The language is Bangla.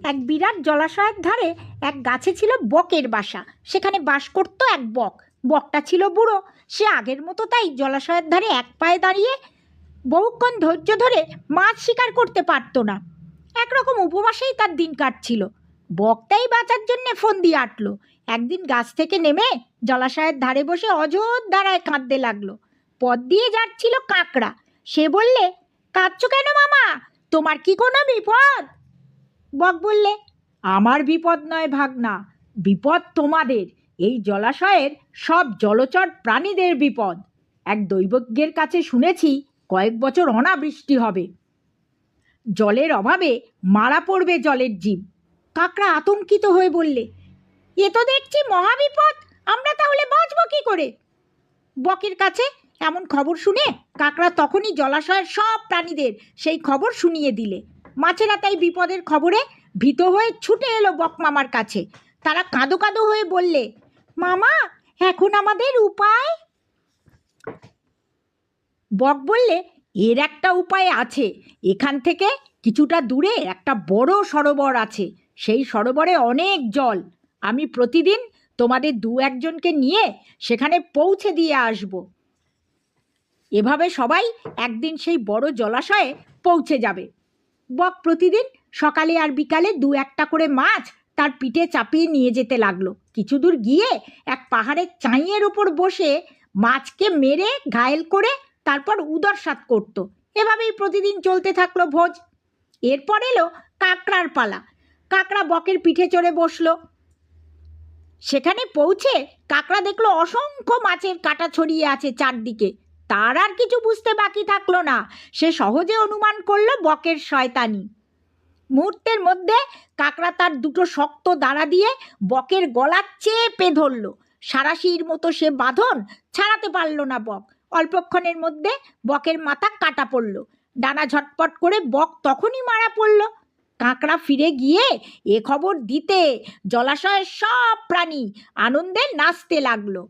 এক বিরাট জলাশয়ের ধারে এক গাছে ছিল বকের বাসা। সেখানে বাস করত এক বক। বকটা ছিল বুড়ো। সে আগের মতো তাই জলাশয়ের ধারে এক পায়ে দাঁড়িয়ে বহুক্ষণ ধৈর্য ধরে মাছ শিকার করতে পারতো না। একরকম উপবাসেই তার দিন কাটছিল। বকটাই বাঁচার জন্যে ফন্দি আটলো। একদিন গাছ থেকে নেমে জলাশয়ের ধারে বসে অযোধ্যারায় কাঁদতে লাগলো। পথ দিয়ে যাচ্ছিল কাকড়া। সে বললে, কাঁদছো কেন মামা? তোমার কি কোনো বিপদ? বক বললে, আমার বিপদ নয় ভাগনা, বিপদ তোমাদের। এই জলাশয়ের সব জলচর প্রাণীদের বিপদ। এক দৈবজ্ঞের কাছে শুনেছি কয়েক বছর অনাবৃষ্টি হবে। জলের অভাবে মারা পড়বে জলের জীব। কাকড়া আতঙ্কিত হয়ে বললে, এ তো দেখছি মহাবিপদ, আমরা তাহলে বাঁচব কি করে? বকের কাছে এমন খবর শুনে কাকড়া তখনই জলাশয়ের সব প্রাণীদের সেই খবর শুনিয়ে দিলে। মাছেরা তাই বিপদের খবরে ভীত হয়ে ছুটে এলো বক মামার কাছে। তারা কাঁদো কাঁদো হয়ে বললে, মামা, এখন আমাদের উপায়? বক বললে, এর একটা উপায় আছে। এখান থেকে কিছুটা দূরে একটা বড় সরোবর আছে। সেই সরোবরে অনেক জল। আমি প্রতিদিন তোমাদের দু একজনকে নিয়ে সেখানে পৌঁছে দিয়ে আসব। এভাবে সবাই একদিন সেই বড় জলাশয়ে পৌঁছে যাবে। বক প্রতিদিন সকালে আর বিকালে দু একটা করে মাছ তার পিঠে চাপিয়ে নিয়ে যেতে লাগলো। কিছু দূর গিয়ে এক পাহাড়ের চাঁইয়ের ওপর বসে মাছকে মেরে ঘায়েল করে তারপর উদরসাৎ করত। এভাবেই প্রতিদিন চলতে থাকলো ভোজ। এরপর এলো কাকড়ার পালা। কাকড়া বকের পিঠে চড়ে বসলো। সেখানে পৌঁছে কাকড়া দেখলো অসংখ্য মাছের কাঁটা ছড়িয়ে আছে চারদিকে। তার আর কিছু বুঝতে বাকি থাকলো না। সে সহজে অনুমান করলো বকের শয়তানি। মুহূর্তের মধ্যে কাকড়া তার দুটো শক্ত দাঁড়া দিয়ে বকের গলা চেপে ধরল। সারাশির মতো সে বাঁধন ছাড়াতে পারল না বক। অল্পক্ষণের মধ্যে বকের মাথা কাটা পড়ল। ডানা ঝটপট করে বক তখনই মারা পড়ল। কাকড়া ফিরে গিয়ে এ খবর দিতে জলাশয়ের সব প্রাণী আনন্দে নাচতে লাগলো।